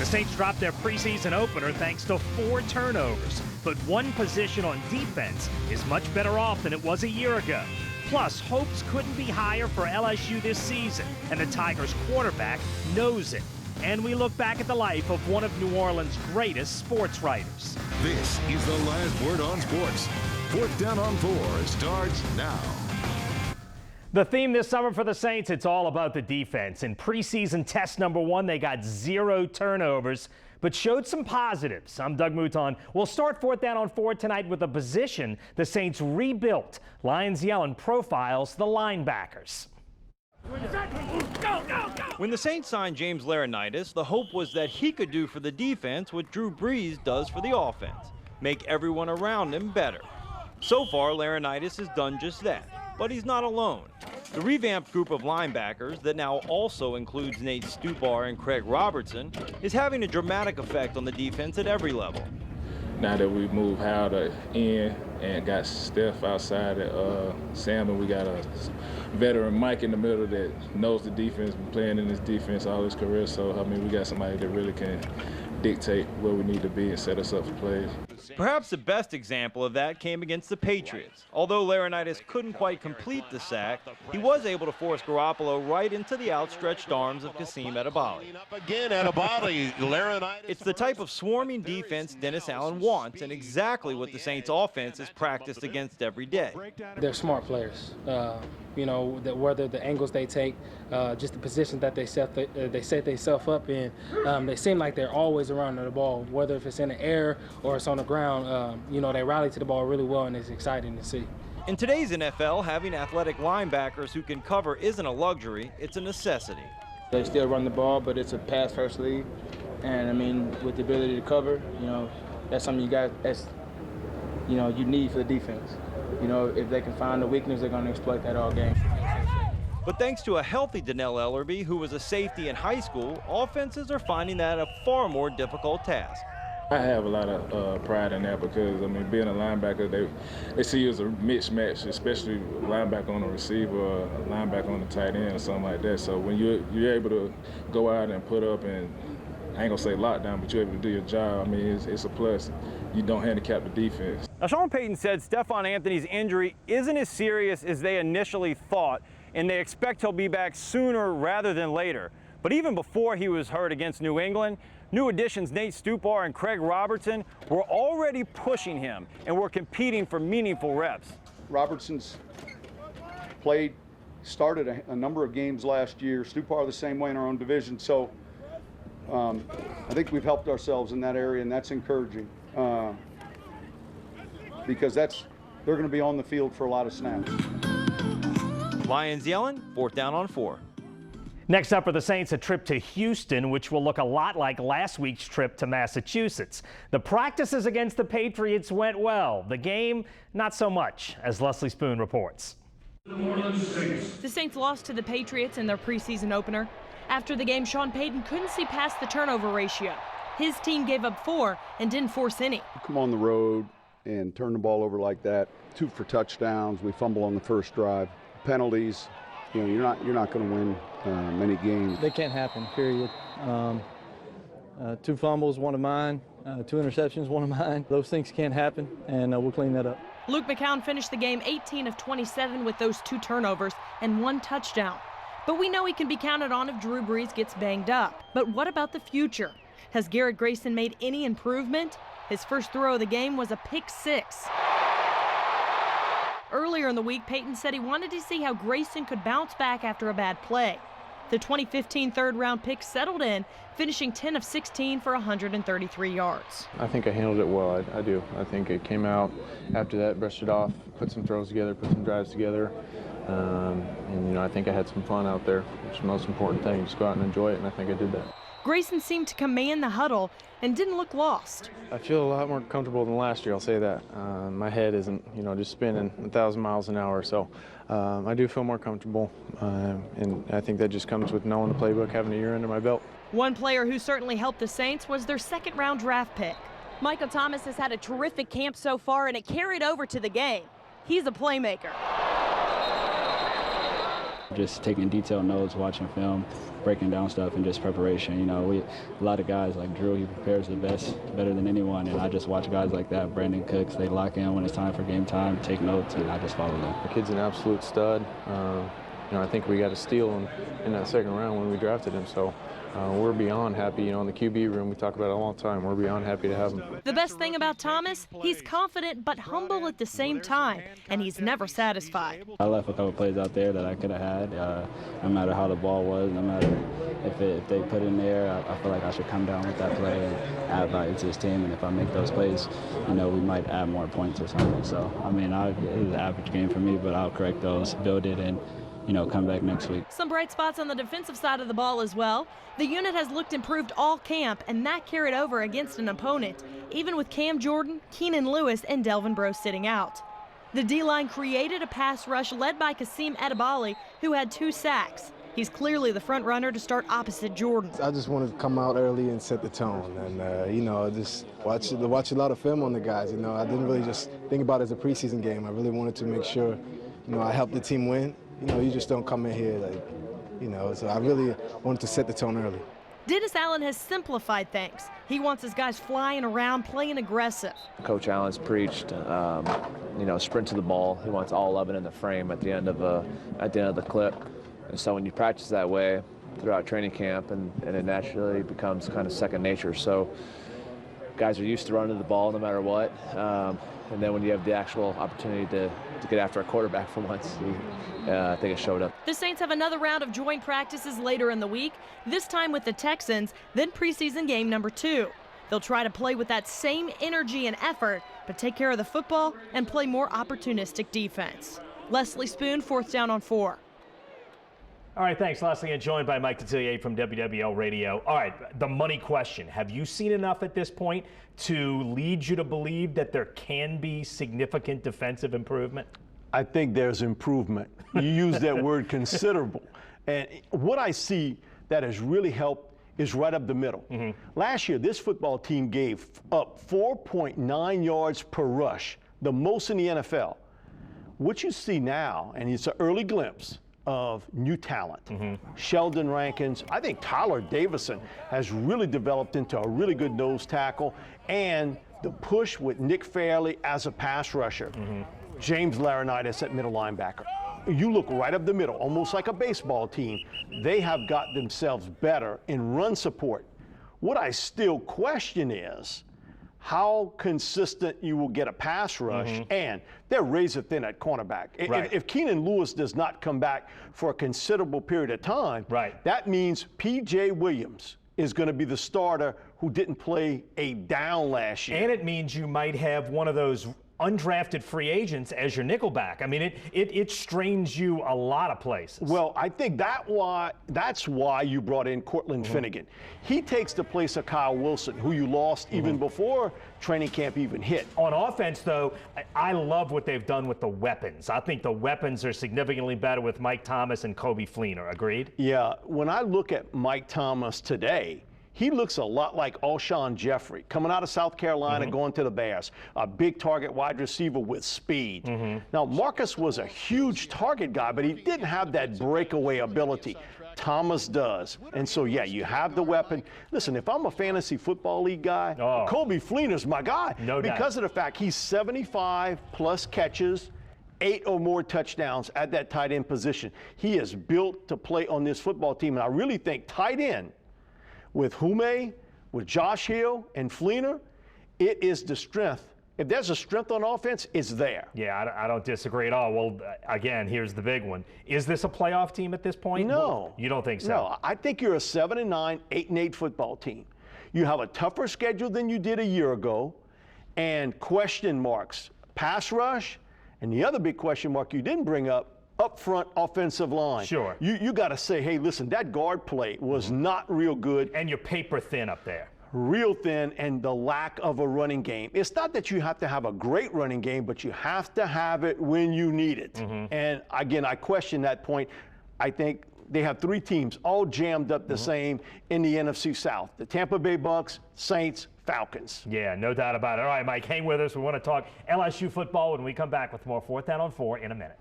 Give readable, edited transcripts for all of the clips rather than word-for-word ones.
The Saints dropped their preseason opener thanks to 4 turnovers, but one position on defense is much better off than it was a year ago. Plus, hopes couldn't be higher for LSU this season, and the Tigers quarterback knows it. And we look back at the life of one of New Orleans' greatest sports writers. This is the last word on sports. 4th Down on 4 starts now. The theme this summer for the Saints, it's all about the defense. In preseason test number 1, they got 0 turnovers, but showed some positives. I'm Doug Mouton. We'll start 4th Down on 4 tonight with a position the Saints rebuilt. Lyons Yellen profiles the linebackers. When the Saints signed James Laurinaitis, the hope was that he could do for the defense what Drew Brees does for the offense, make everyone around him better. So far, Laurinaitis has done just that, but he's not alone. The revamped group of linebackers that now also includes Nate Stupar and Craig Robertson is having a dramatic effect on the defense at every level. Now that we moved Howard in and got Steph outside at Sam, and we got a veteran Mike in the middle that knows the defense, been playing in this defense all his career. So, I mean, we got somebody that really can dictate where we need to be and set us up for plays. Perhaps the best example of that came against the Patriots. Although Laurinaitis couldn't quite complete the sack, he was able to force Garoppolo right into the outstretched arms of Kasim Edebali. It's the type of swarming defense Dennis Allen wants, and exactly what the Saints offense is practiced against every day. They're smart players. You know, whether the angles they take, just the positions that they set themselves up in, they seem like they're always around the ball, whether if it's in the air or it's on the ground. You know, they rally to the ball really well, and it's exciting to see. In today's NFL, having athletic linebackers who can cover isn't a luxury, it's a necessity. They still run the ball, but it's a pass-first league. And, I mean, with the ability to cover, you know, that's something you need for the defense. You know, if they can find the weakness, they're going to exploit that all game. But thanks to a healthy Dannell Ellerbe, who was a safety in high school, offenses are finding that a far more difficult task. I have a lot of pride in that because, I mean, being a linebacker, they see you as a mismatch, especially linebacker on the receiver or linebacker on the tight end or something like that. So when you're able to go out and put up and, I ain't gonna say lockdown, but you're able to do your job, I mean, it's a plus. You don't handicap the defense. Now, Sean Payton said Stephon Anthony's injury isn't as serious as they initially thought, and they expect he'll be back sooner rather than later. But even before he was hurt against New England, new additions Nate Stupar and Craig Robertson were already pushing him and were competing for meaningful reps. Robertson's started a number of games last year. Stupar the same way in our own division. So I think we've helped ourselves in that area, and that's encouraging because they're going to be on the field for a lot of snaps. Lyons Yellen, 4th Down on 4. Next up for the Saints, a trip to Houston, which will look a lot like last week's trip to Massachusetts. The practices against the Patriots went well. The game, not so much, as Leslie Spoon reports. The Saints lost to the Patriots in their preseason opener. After the game, Sean Payton couldn't see past the turnover ratio. His team gave up 4 and didn't force any. Come on the road and turn the ball over like that. 2 for touchdowns. We fumble on the first drive. Penalties. You know, you're not going to win many games. They can't happen, period. 2 fumbles, 1 of mine, 2 interceptions, 1 of mine. Those things can't happen, and we'll clean that up. Luke McCown finished the game 18 of 27 with those 2 turnovers and 1 touchdown. But we know he can be counted on if Drew Brees gets banged up. But what about the future? Has Garrett Grayson made any improvement? His first throw of the game was a pick 6. Earlier in the week, Payton said he wanted to see how Grayson could bounce back after a bad play. The 2015 third-round pick settled in, finishing 10 of 16 for 133 yards. I think I handled it well. I do. I think it came out after that, brushed it off, put some throws together, put some drives together. And, you know, I think I had some fun out there, which is the most important thing. Just go out and enjoy it, and I think I did that. Grayson seemed to command the huddle and didn't look lost. I feel a lot more comfortable than last year, I'll say that. My head isn't, you know, just spinning 1,000 miles an hour, so I do feel more comfortable, and I think that just comes with knowing the playbook, having a year under my belt. One player who certainly helped the Saints was their 2nd-round draft pick. Michael Thomas has had a terrific camp so far, and it carried over to the game. He's a playmaker. Just taking detailed notes, watching film, breaking down stuff, and just preparation. You know, a lot of guys like Drew, he prepares better than anyone, and I just watch guys like that. Brandon Cooks, they lock in when it's time for game time, take notes, and I just follow them. The kid's an absolute stud. You know, I think we got a steal in that second round when we drafted him, so we're beyond happy. You know, in the QB room, we talk about it all the time. We're beyond happy to have him. The best thing about Thomas, he's confident but humble at the same time, and he's never satisfied. I left a couple plays out there that I could have had, no matter how the ball was, no matter if they put in there. I feel like I should come down with that play and add value to this team, and if I make those plays, you know, we might add more points or something. So, I mean, it was an average game for me, but I'll correct those, build it, and you know, come back next week. Some bright spots on the defensive side of the ball as well. The unit has looked improved all camp, and that carried over against an opponent, even with Cam Jordan, Keenan Lewis, and Delvin Breaux sitting out. The D-line created a pass rush led by Kasim Edebali, who had 2 sacks. He's clearly the front runner to start opposite Jordan. I just wanted to come out early and set the tone, and you know, just watch a lot of film on the guys. You know, I didn't really just think about it as a preseason game. I really wanted to make sure, you know, I helped the team win. You know, you just don't come in here like, you know, so I really wanted to set the tone early. Dennis Allen has simplified things. He wants his guys flying around, playing aggressive. Coach Allen's preached, you know, sprint to the ball. He wants all 11 in the frame at the end of the clip. And so when you practice that way throughout training camp, and it naturally becomes kind of second nature. So guys are used to running the ball no matter what. And then when you have the actual opportunity to get after a quarterback for once, I think it showed up. The Saints have another round of joint practices later in the week, this time with the Texans, then preseason game number 2. They'll try to play with that same energy and effort, but take care of the football and play more opportunistic defense. Leslie Spoon, 4th down on 4. All right, thanks, Leslie, and joined by Mike Detillier from WWL Radio. All right, the money question. Have you seen enough at this point to lead you to believe that there can be significant defensive improvement? I think there's improvement. You use that word considerable. And what I see that has really helped is right up the middle. Last year, this football team gave up 4.9 yards per rush, the most in the NFL. What you see now, and it's an early glimpse of new talent. Sheldon Rankins, I think Tyler Davison has really developed into a really good nose tackle, and the push with Nick Fairley as a pass rusher. James Laurinaitis at middle linebacker. You look right up the middle, almost like a baseball team. They have got themselves better in run support. What I still question is how consistent you will get a pass rush, and they're razor thin at cornerback. If Keenan Lewis does not come back for a considerable period of time, that means P.J. Williams is going to be the starter who didn't play a down last year. And it means you might have one of those undrafted free agents as your nickelback. I mean, it strains you a lot of places. Well, I think that's why you brought in Cortland Finnegan. He takes the place of Kyle Wilson, who you lost even before training camp even hit. On offense, though, I love what they've done with the weapons. I think the weapons are significantly better with Mike Thomas and Kobe Fleener. Agreed? Yeah. When I look at Mike Thomas today, he looks a lot like Alshon Jeffrey, coming out of South Carolina, going to the Bears. A big target wide receiver with speed. Now, Marcus was a huge target guy, but he didn't have that breakaway ability. Thomas does. And so, yeah, you have the weapon. Listen, if I'm a fantasy football league guy, Kobe Fleener's my guy. No doubt. Because of the fact he's 75-plus catches, 8 or more touchdowns at that tight end position. He is built to play on this football team, and I really think tight end, with Hume, with Josh Hill, and Fleener, it is the strength. If there's a strength on offense, it's there. Yeah, I don't disagree at all. Well, again, here's the big one. Is this a playoff team at this point? No. You don't think so? No, I think you're a 7-9, 8-8 football team. You have a tougher schedule than you did a year ago, and question marks. Pass rush, and the other big question mark you didn't bring up front offensive line. Sure. You got to say, hey, listen, that guard play was not real good. And you're paper thin up there. Real thin, and the lack of a running game. It's not that you have to have a great running game, but you have to have it when you need it. And again, I question that point. I think they have 3 teams all jammed up the same in the NFC South. The Tampa Bay Bucks, Saints, Falcons. Yeah, no doubt about it. All right, Mike, hang with us. We want to talk LSU football when we come back with more 4th Down on 4 in a minute.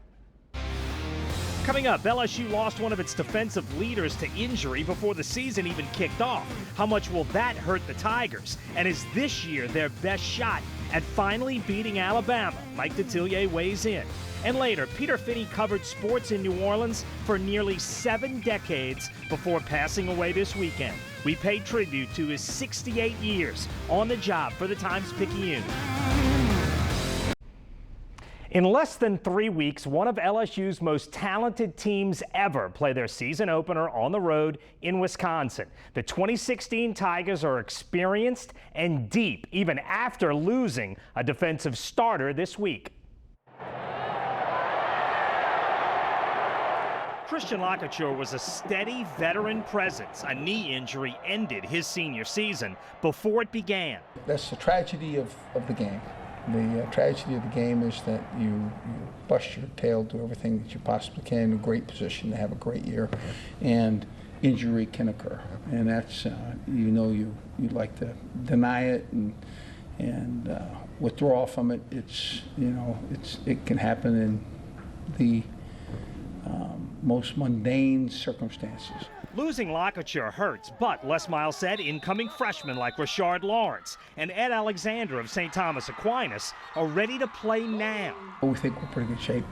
Coming up, LSU lost one of its defensive leaders to injury before the season even kicked off. How much will that hurt the Tigers? And is this year their best shot at finally beating Alabama? Mike Detillier weighs in. And later, Peter Finney covered sports in New Orleans for nearly 7 decades before passing away this weekend. We paid tribute to his 68 years on the job for the Times-Picayune. In less than 3 weeks, one of LSU's most talented teams ever play their season opener on the road in Wisconsin. The 2016 Tigers are experienced and deep, even after losing a defensive starter this week. Christian Lacouture was a steady veteran presence. A knee injury ended his senior season before it began. That's the tragedy of the game. The tragedy of the game is that you bust your tail, do everything that you possibly can in a great position to have a great year, and injury can occur. And that's, you'd like to deny it and withdraw from it. It can happen in the most mundane circumstances. Losing Lacouture hurts, but Les Miles said incoming freshmen like Rashard Lawrence and Ed Alexander of St. Thomas Aquinas are ready to play now. We think we're in pretty good shape.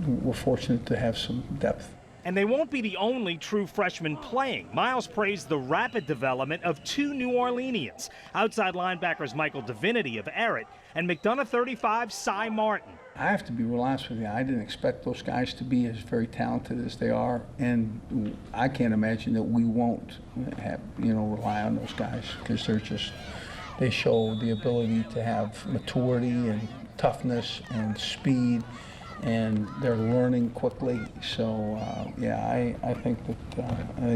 We're fortunate to have some depth. And they won't be the only true freshmen playing. Miles praised the rapid development of 2 New Orleanians, outside linebackers Michael Divinity of Errett and McDonough 35 Cy Martin. I have to be real honest with you. I didn't expect those guys to be as very talented as they are, and I can't imagine that we won't have, rely on those guys, because they show the ability to have maturity and toughness and speed, and they're learning quickly. So I think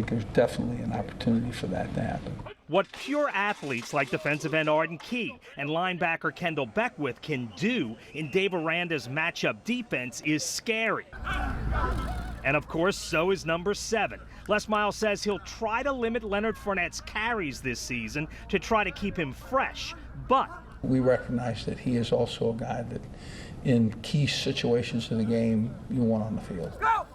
there's definitely an opportunity for that to happen. What pure athletes like defensive end Arden Key and linebacker Kendall Beckwith can do in Dave Aranda's matchup defense is scary. And of course, so is number 7. Les Miles says he'll try to limit Leonard Fournette's carries this season to try to keep him fresh, but we recognize that he is also a guy that in key situations of the game you want on the field.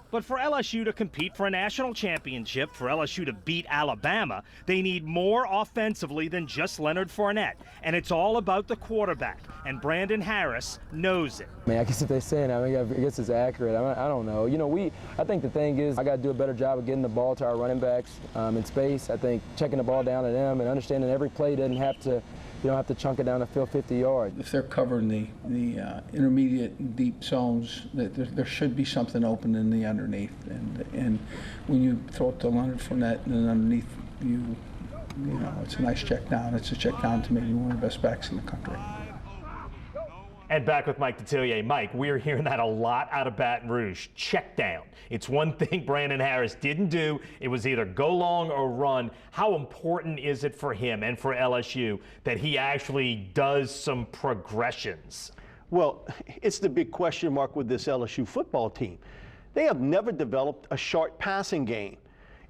But for LSU to compete for a national championship, for LSU to beat Alabama, they need more offensively than just Leonard Fournette. And it's all about the quarterback, and Brandon Harris knows it. I guess if they're saying that, I guess it's accurate. I don't know. I think the thing is I got to do a better job of getting the ball to our running backs in space. I think checking the ball down to them and understanding every play doesn't have to, you don't have to chunk it down the field 50 yards. If they're covering the intermediate and deep zones, there should be something open in the underneath. And when you throw it to Leonard Fournette and then underneath, it's a nice check down. It's a check down to maybe one of the best backs in the country. And back with Mike Detillier. Mike, we're hearing that a lot out of Baton Rouge. Check down. It's one thing Brandon Harris didn't do. It was either go long or run. How important is it for him and for LSU that he actually does some progressions? Well, it's the big question mark with this LSU football team. They have never developed a short passing game.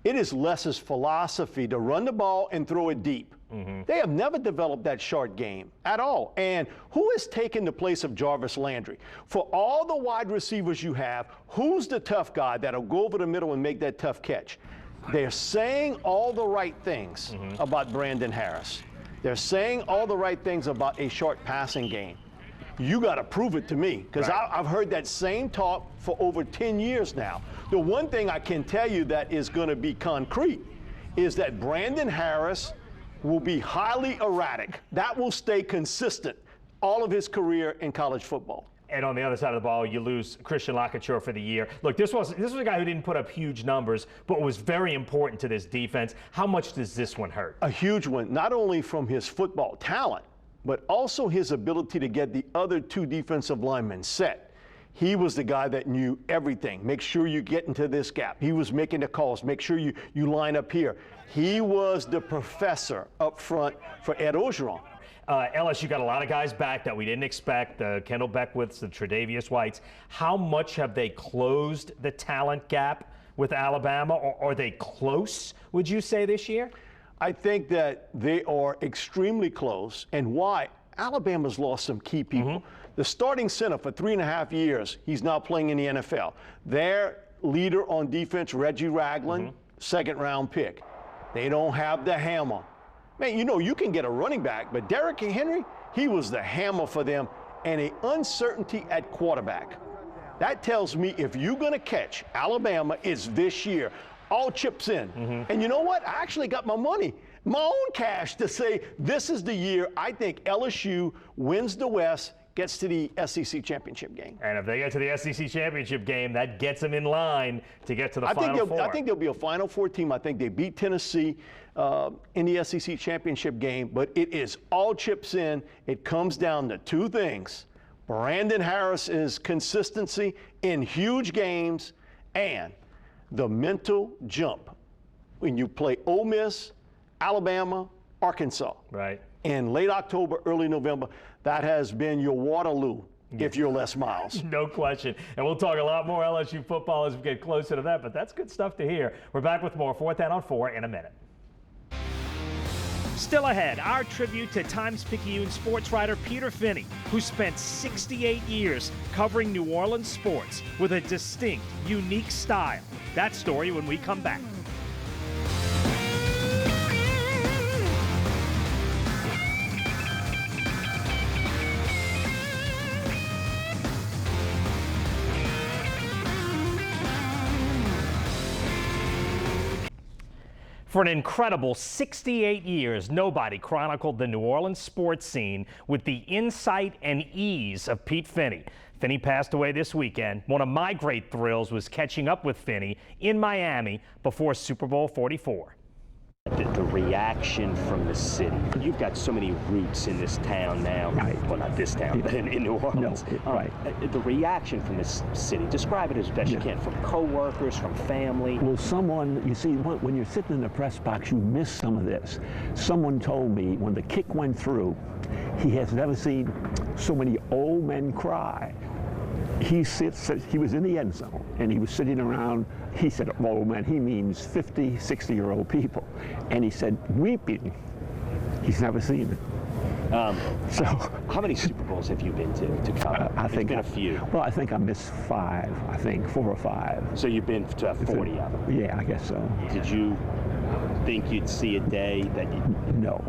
It is Les's philosophy to run the ball and throw it deep. Mm-hmm. They have never developed that short game at all. And who has taken the place of Jarvis Landry? For all the wide receivers you have, who's the tough guy that'll go over the middle and make that tough catch? They're saying all the right things about Brandon Harris. They're saying all the right things about a short passing game. You got to prove it to me, because I've heard that same talk for over 10 years now. The one thing I can tell you that is going to be concrete is that Brandon Harris will be highly erratic. That will stay consistent all of his career in college football. And on the other side of the ball, you lose Christian Lacouture for the year. Look, this was a guy who didn't put up huge numbers, but was very important to this defense. How much does this one hurt? A huge one, not only from his football talent, but also his ability to get the other 2 defensive linemen set. He was the guy that knew everything. Make sure you get into this gap. He was making the calls. Make sure you line up here. He was the professor up front for Ed Orgeron. LSU got a lot of guys back that we didn't expect, the Kendall Beckwiths, the Tre'Davious Whites. How much have they closed the talent gap with Alabama, or are they close, would you say, this year? I think that they are extremely close. And why? Alabama's lost some key people. The starting center for 3.5 years, he's now playing in the NFL. Their leader on defense, Reggie Ragland, second-round pick. They don't have the hammer. Man, you know, you can get a running back, but Derrick Henry, he was the hammer for them, and an uncertainty at quarterback. That tells me if you're going to catch Alabama, it's this year. All chips in. And you know what? I actually got my money, my own cash, to say this is the year I think LSU wins the West, gets to the SEC championship game. And if they get to the SEC championship game, that gets them in line to get to the Final Four. I think there'll be a Final Four team. I think they beat Tennessee in the SEC championship game, but it is all chips in. It comes down to two things. Brandon Harris's consistency in huge games and the mental jump when you play Ole Miss, Alabama, Arkansas. Right. In late October, early November, that has been your Waterloo if you're Les Miles. No question. And we'll talk a lot more LSU football as we get closer to that, but that's good stuff to hear. We're back with more 4th Down on 4 in a minute. Still ahead, our tribute to Times-Picayune sports writer Peter Finney, who spent 68 years covering New Orleans sports with a distinct, unique style. That story when we come back. For an incredible 68 years, nobody chronicled the New Orleans sports scene with the insight and ease of Pete Finney. Finney passed away this weekend. One of my great thrills was catching up with Finney in Miami before Super Bowl 44. The reaction from the city. You've got so many roots in this town now. Right. Well, not this town, but in New Orleans. No, right. The reaction from this city, describe it as best you can, from co-workers, from family. Well, someone, you see, when you're sitting in the press box, you miss some of this. Someone told me when the kick went through, he has never seen so many old men cry. He was in the end zone, and he was sitting around, he said, oh man, he means 50, 60-year-old people. And he said, weeping. He's never seen it. So, how many Super Bowls have you been to cover? I think been a few. Well, I think I missed 5, 4 or 5. So you've been to 40 of them? Yeah, I guess so. Did you think you'd see a day that you... No.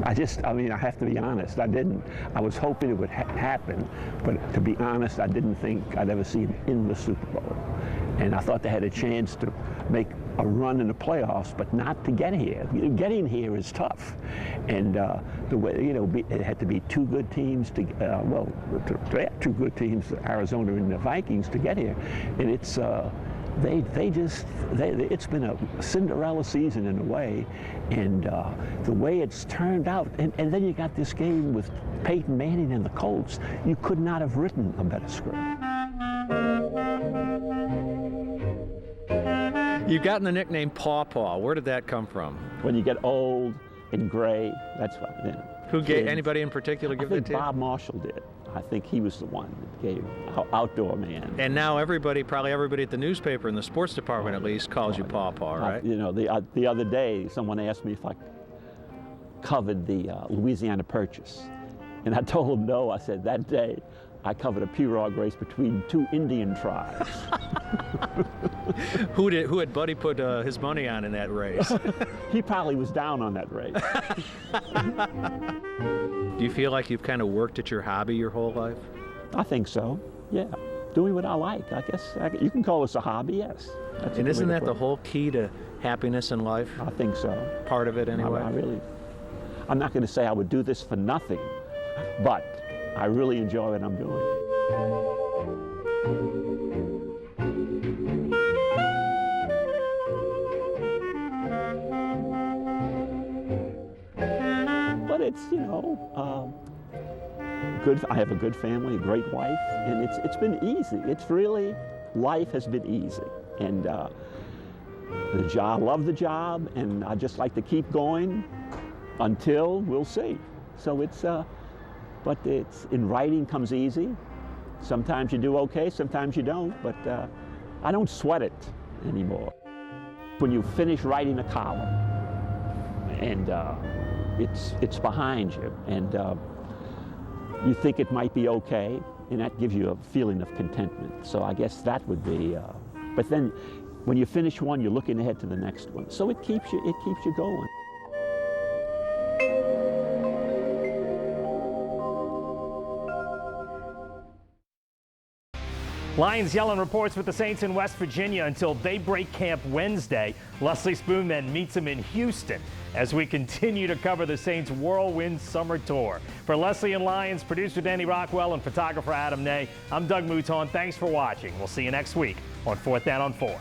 I have to be honest. I didn't. I was hoping it would happen, but to be honest, I didn't think I'd ever see it in the Super Bowl. And I thought they had a chance to make a run in the playoffs, but not to get here. Getting here is tough. And the way, it had to be 2 good teams to have 2 good teams, Arizona and the Vikings, to get here. And it's it's been a Cinderella season in a way, and the way it's turned out, and then you got this game with Peyton Manning and the Colts. You could not have written a better script. You've gotten the nickname Paw Paw. Where did that come from? When you get old and gray, that's what. Who gave, anybody in particular give it to you? Bob Marshall did. I think he was the one that gave Outdoor Man. And now probably everybody at the newspaper, in the sports department at least, calls you Paw Paw, right? The other day, someone asked me if I covered the Louisiana Purchase. And I told them no. I said, that day, I covered a pirogue race between 2 Indian tribes. Who had Buddy put his money on in that race? He probably was down on that race. Do you feel like you've kind of worked at your hobby your whole life? I think so, yeah. Doing what I like, I guess. You can call this a hobby, yes. And isn't that the whole key to happiness in life? I think so. Part of it, anyway? I'm not going to say I would do this for nothing, but I really enjoy what I'm doing. But it's, good. I have a good family, a great wife, and it's been easy. Life has been easy. And the job, I love the job, and I just like to keep going until we'll see. So but in writing comes easy. Sometimes you do okay, sometimes you don't, but I don't sweat it anymore. When you finish writing a column and it's behind you, and you think it might be okay, and that gives you a feeling of contentment. So I guess that would be, but then when you finish one, you're looking ahead to the next one. So it keeps you going. Lions Yellen reports with the Saints in West Virginia until they break camp Wednesday. Leslie Spoon then meets him in Houston as we continue to cover the Saints' whirlwind summer tour. For Leslie and Lions, producer Danny Rockwell and photographer Adam Ney, I'm Doug Mouton. Thanks for watching. We'll see you next week on 4th Down on 4.